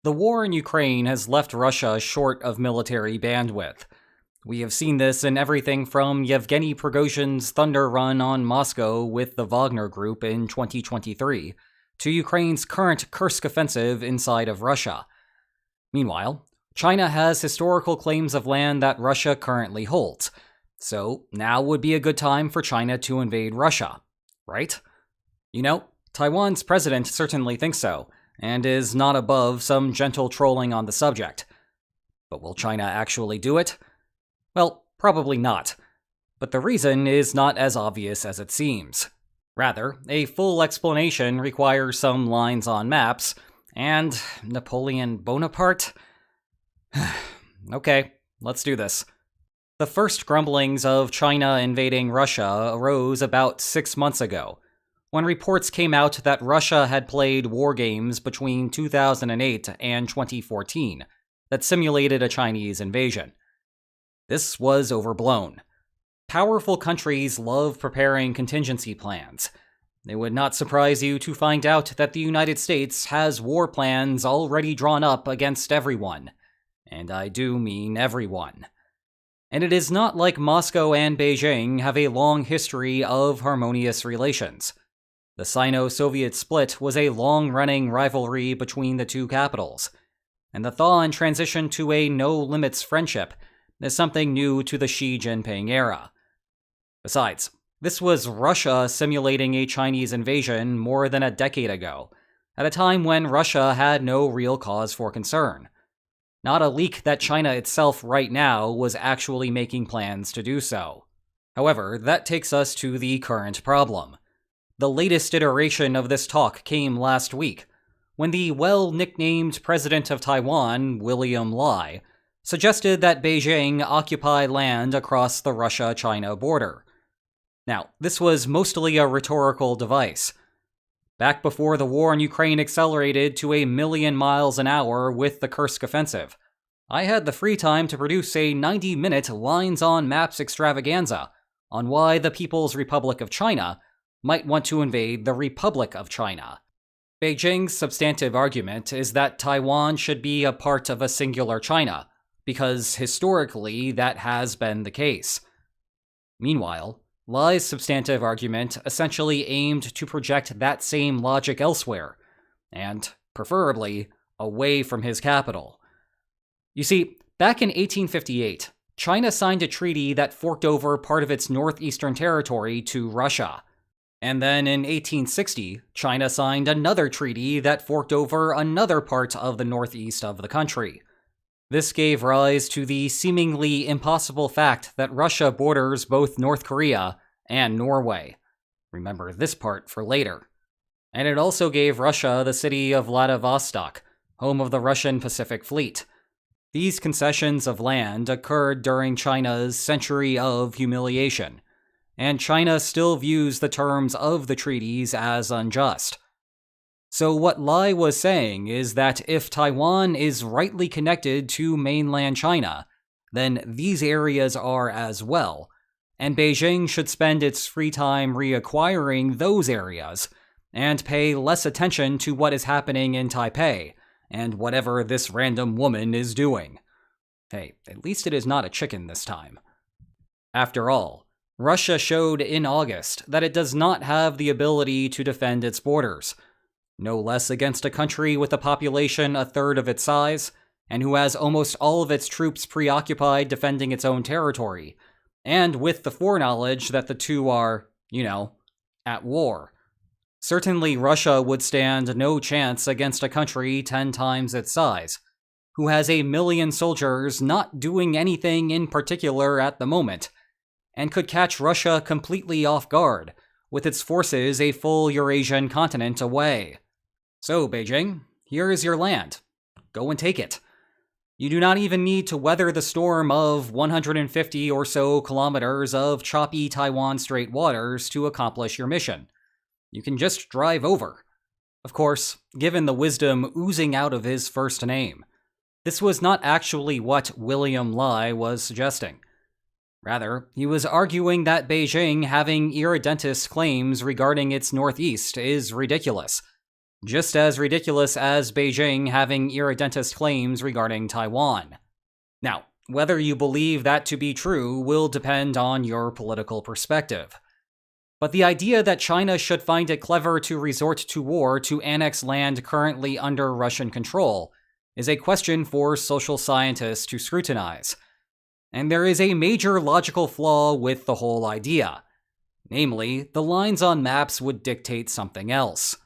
The war in Ukraine has left Russia short of military bandwidth. We have seen this in everything from Yevgeny Prigozhin's thunder run on Moscow with the Wagner Group in 2023 to Ukraine's current Kursk offensive inside of Russia. Meanwhile, China has historical claims of land that Russia currently holds, so now would be a good time for China to invade Russia, right? You know, Taiwan's president certainly thinks so, and is not above some gentle trolling on the subject. But will China actually do it? Well, probably not. But the reason is not as obvious as it seems. Rather, a full explanation requires some lines on maps, and Napoleon Bonaparte? Okay, let's do this. The first grumblings of China invading Russia arose about 6 months ago, when reports came out that Russia had played war games between 2008 and 2014 that simulated a Chinese invasion. This was overblown. Powerful countries love preparing contingency plans. It would not surprise you to find out that the United States has war plans already drawn up against everyone. And I do mean everyone. And it is not like Moscow and Beijing have a long history of harmonious relations. The Sino-Soviet split was a long-running rivalry between the two capitals, and the thaw and transition to a no-limits friendship is something new to the Xi Jinping era. Besides, this was Russia simulating a Chinese invasion more than a decade ago, at a time when Russia had no real cause for concern. Not a leak that China itself right now was actually making plans to do so. However, that takes us to the current problem. The latest iteration of this talk came last week, when the well-nicknamed President of Taiwan, William Lai, suggested that Beijing occupy land across the Russia-China border. Now, this was mostly a rhetorical device. Back before the war in Ukraine accelerated to 1,000,000 miles an hour with the Kursk offensive, I had the free time to produce a 90-minute lines on maps extravaganza on why the People's Republic of China might want to invade the Republic of China. Beijing's substantive argument is that Taiwan should be a part of a singular China, because historically that has been the case. Meanwhile, Lai's substantive argument essentially aimed to project that same logic elsewhere, and, preferably, away from his capital. You see, back in 1858, China signed a treaty that forked over part of its northeastern territory to Russia. And then in 1860, China signed another treaty that forked over another part of the northeast of the country. This gave rise to the seemingly impossible fact that Russia borders both North Korea and Norway. Remember this part for later. And it also gave Russia the city of Vladivostok, home of the Russian Pacific Fleet. These concessions of land occurred during China's Century of Humiliation, and China still views the terms of the treaties as unjust. So what Lai was saying is that if Taiwan is rightly connected to mainland China, then these areas are as well, and Beijing should spend its free time reacquiring those areas, and pay less attention to what is happening in Taipei, and whatever this random woman is doing. Hey, at least it is not a chicken this time. After all, Russia showed in August that it does not have the ability to defend its borders, no less against a country with a population a third of its size, and who has almost all of its troops preoccupied defending its own territory, and with the foreknowledge that the two are, at war. Certainly Russia would stand no chance against a country 10 times its size, who has 1,000,000 soldiers not doing anything in particular at the moment, and could catch Russia completely off guard, with its forces a full Eurasian continent away. So, Beijing, here is your land. Go and take it. You do not even need to weather the storm of 150 or so kilometers of choppy Taiwan Strait waters to accomplish your mission. You can just drive over. Of course, given the wisdom oozing out of his first name, this was not actually what William Lai was suggesting. Rather, he was arguing that Beijing having irredentist claims regarding its northeast is ridiculous, Just as ridiculous as Beijing having irredentist claims regarding Taiwan. Now, whether you believe that to be true will depend on your political perspective. But the idea that China should find it clever to resort to war to annex land currently under Russian control is a question for social scientists to scrutinize. And there is a major logical flaw with the whole idea. Namely, the lines on maps would dictate something else.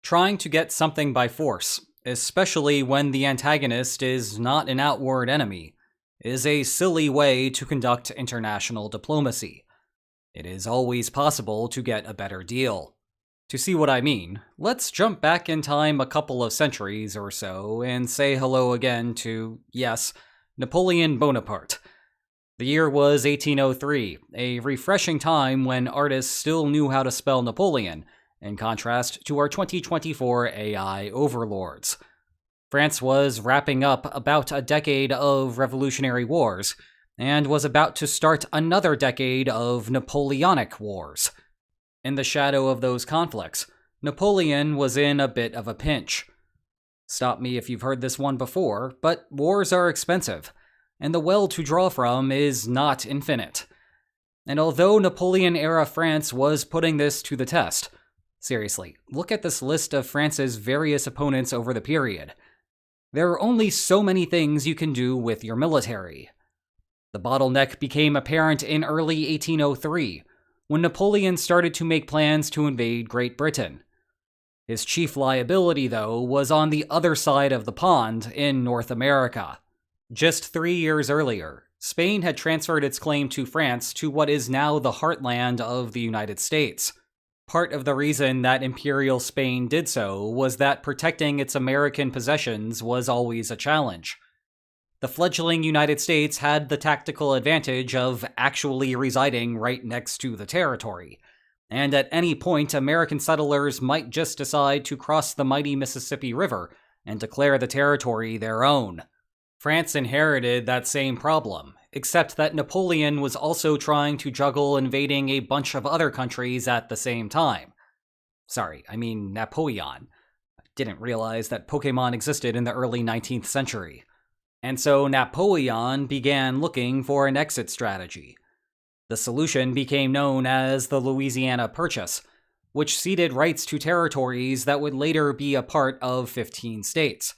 Trying to get something by force, especially when the antagonist is not an outward enemy, is a silly way to conduct international diplomacy. It is always possible to get a better deal. To see what I mean, let's jump back in time a couple of centuries or so and say hello again to, yes, Napoleon Bonaparte. The year was 1803, a refreshing time when artists still knew how to spell Napoleon, in contrast to our 2024 AI overlords. France was wrapping up about a decade of revolutionary wars, and was about to start another decade of Napoleonic wars. In the shadow of those conflicts, Napoleon was in a bit of a pinch. Stop me if you've heard this one before, but wars are expensive, and the well to draw from is not infinite. And although Napoleon-era France was putting this to the test, seriously, look at this list of France's various opponents over the period. There are only so many things you can do with your military. The bottleneck became apparent in early 1803, when Napoleon started to make plans to invade Great Britain. His chief liability, though, was on the other side of the pond in North America. Just 3 years earlier, Spain had transferred its claim to France to what is now the heartland of the United States. Part of the reason that Imperial Spain did so was that protecting its American possessions was always a challenge. The fledgling United States had the tactical advantage of actually residing right next to the territory, and at any point American settlers might just decide to cross the mighty Mississippi River and declare the territory their own. France inherited that same problem, except that Napoleon was also trying to juggle invading a bunch of other countries at the same time. Sorry, I mean Napoleon. I didn't realize that Pokemon existed in the early 19th century. And so Napoleon began looking for an exit strategy. The solution became known as the Louisiana Purchase, which ceded rights to territories that would later be a part of 15 states.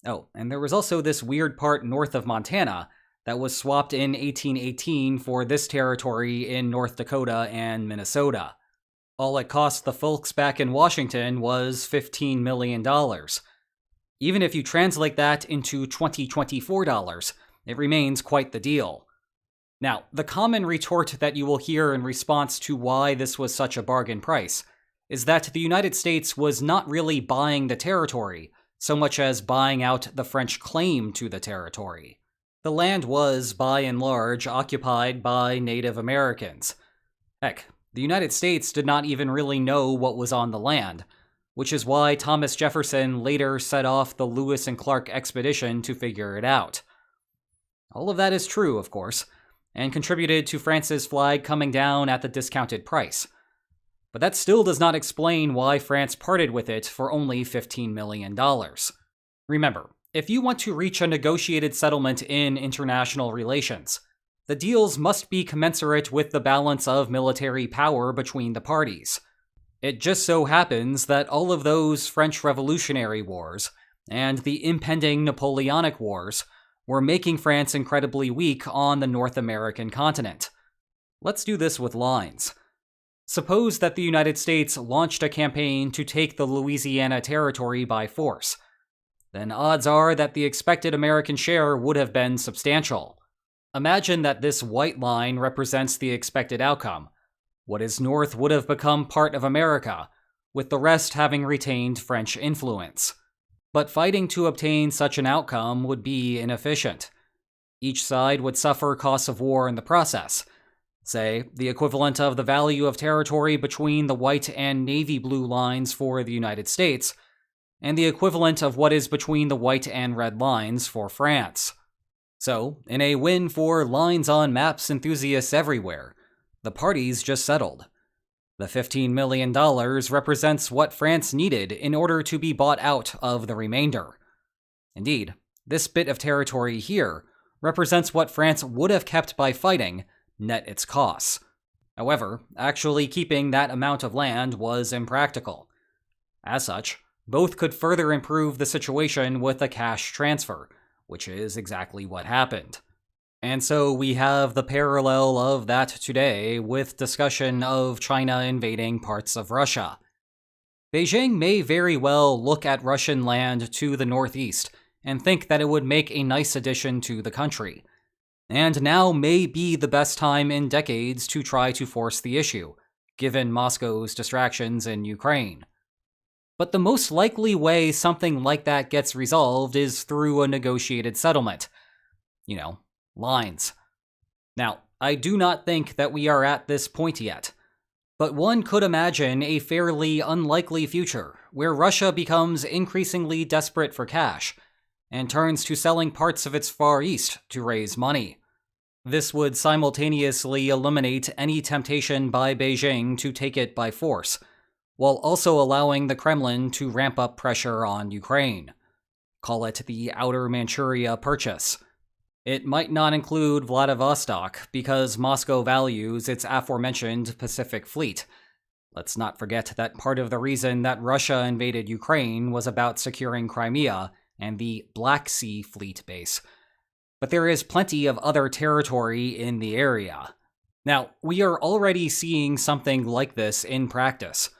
Oh, and there was also this weird part north of Montana that was swapped in 1818 for this territory in North Dakota and Minnesota. All it cost the folks back in Washington was $15 million. Even if you translate that into 2024 dollars, it remains quite the deal. Now, the common retort that you will hear in response to why this was such a bargain price is that the United States was not really buying the territory so much as buying out the French claim to the territory. The land was, by and large, occupied by Native Americans. Heck, the United States did not even really know what was on the land, which is why Thomas Jefferson later set off the Lewis and Clark expedition to figure it out. All of that is true, of course, and contributed to France's flag coming down at the discounted price. But that still does not explain why France parted with it for only $15 million. Remember, if you want to reach a negotiated settlement in international relations, the deals must be commensurate with the balance of military power between the parties. It just so happens that all of those French Revolutionary Wars and the impending Napoleonic Wars were making France incredibly weak on the North American continent. Let's do this with lines. Suppose that the United States launched a campaign to take the Louisiana Territory by force. Then odds are that the expected American share would have been substantial. Imagine that this white line represents the expected outcome. What is north would have become part of America, with the rest having retained French influence. But fighting to obtain such an outcome would be inefficient. Each side would suffer costs of war in the process. Say, the equivalent of the value of territory between the white and navy blue lines for the United States, and the equivalent of what is between the white and red lines for France. So, in a win for lines on maps enthusiasts everywhere, the parties just settled. The $15 million represents what France needed in order to be bought out of the remainder. Indeed, this bit of territory here represents what France would have kept by fighting, net its costs. However, actually keeping that amount of land was impractical. As such, both could further improve the situation with a cash transfer, which is exactly what happened. And so we have the parallel of that today with discussion of China invading parts of Russia. Beijing may very well look at Russian land to the northeast and think that it would make a nice addition to the country. And now may be the best time in decades to try to force the issue, given Moscow's distractions in Ukraine. But the most likely way something like that gets resolved is through a negotiated settlement. Lines. Now, I do not think that we are at this point yet, but one could imagine a fairly unlikely future where Russia becomes increasingly desperate for cash and turns to selling parts of its Far East to raise money. This would simultaneously eliminate any temptation by Beijing to take it by force, while also allowing the Kremlin to ramp up pressure on Ukraine. Call it the Outer Manchuria Purchase. It might not include Vladivostok because Moscow values its aforementioned Pacific Fleet. Let's not forget that part of the reason that Russia invaded Ukraine was about securing Crimea and the Black Sea Fleet base. But there is plenty of other territory in the area. Now, we are already seeing something like this in practice.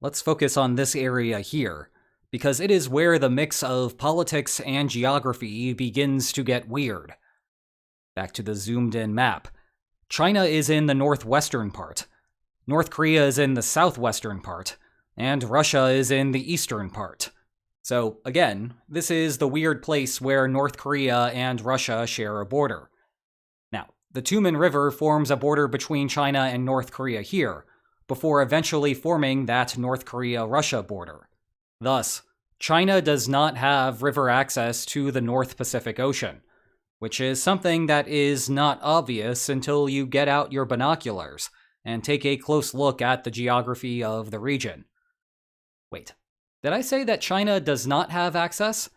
Let's focus on this area here, because it is where the mix of politics and geography begins to get weird. Back to the zoomed-in map. China is in the northwestern part, North Korea is in the southwestern part, and Russia is in the eastern part. So, again, this is the weird place where North Korea and Russia share a border. Now, the Tumen River forms a border between China and North Korea here, before eventually forming that North Korea-Russia border. Thus, China does not have river access to the North Pacific Ocean, which is something that is not obvious until you get out your binoculars and take a close look at the geography of the region. Wait, did I say that China does not have access?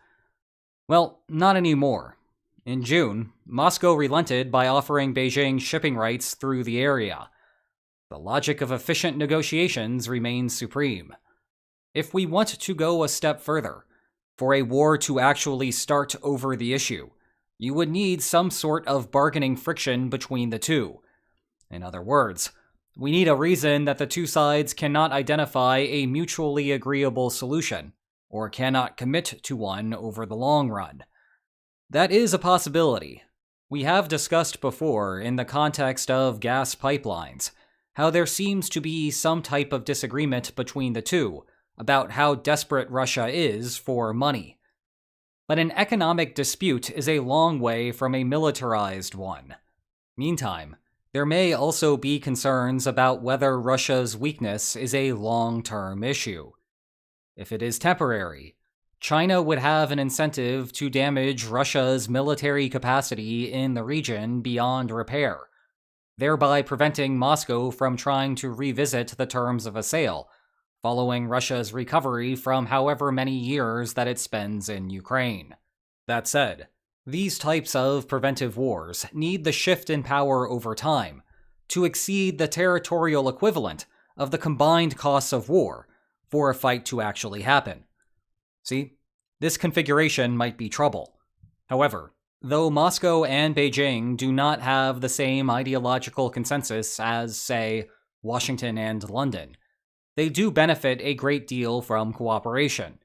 Well, not anymore. In June, Moscow relented by offering Beijing shipping rights through the area. The logic of efficient negotiations remains supreme. If we want to go a step further, for a war to actually start over the issue, you would need some sort of bargaining friction between the two. In other words, we need a reason that the two sides cannot identify a mutually agreeable solution, or cannot commit to one over the long run. That is a possibility. We have discussed before, in the context of gas pipelines, how there seems to be some type of disagreement between the two about how desperate Russia is for money. But an economic dispute is a long way from a militarized one. Meantime, there may also be concerns about whether Russia's weakness is a long-term issue. If it is temporary, China would have an incentive to damage Russia's military capacity in the region beyond repair, thereby preventing Moscow from trying to revisit the terms of a sale, following Russia's recovery from however many years that it spends in Ukraine. That said, these types of preventive wars need the shift in power over time to exceed the territorial equivalent of the combined costs of war for a fight to actually happen. See, this configuration might be trouble. However, though Moscow and Beijing do not have the same ideological consensus as, say, Washington and London, they do benefit a great deal from cooperation.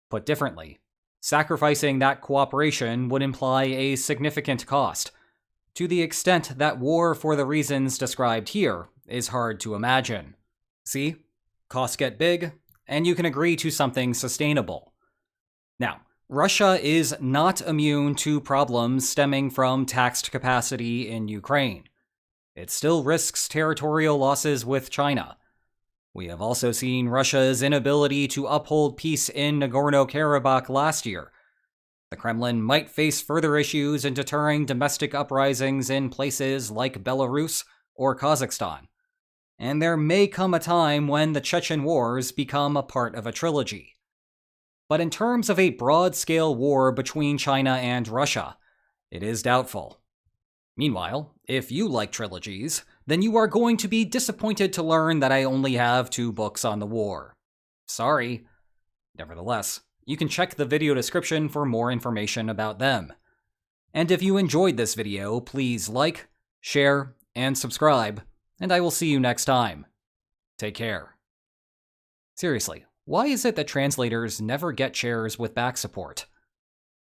Put differently, sacrificing that cooperation would imply a significant cost, to the extent that war for the reasons described here is hard to imagine. See? Costs get big, and you can agree to something sustainable. Now, Russia is not immune to problems stemming from taxed capacity in Ukraine. It still risks territorial losses with China. We have also seen Russia's inability to uphold peace in Nagorno-Karabakh last year. The Kremlin might face further issues in deterring domestic uprisings in places like Belarus or Kazakhstan. and there may come a time when the Chechen Wars become a part of a trilogy. But in terms of a broad-scale war between China and Russia, it is doubtful. Meanwhile, if you like trilogies, then you are going to be disappointed to learn that I only have 2 books on the war. Sorry. Nevertheless, you can check the video description for more information about them. And if you enjoyed this video, please like, share, and subscribe, and I will see you next time. Take care. Seriously, why is it that translators never get chairs with back support?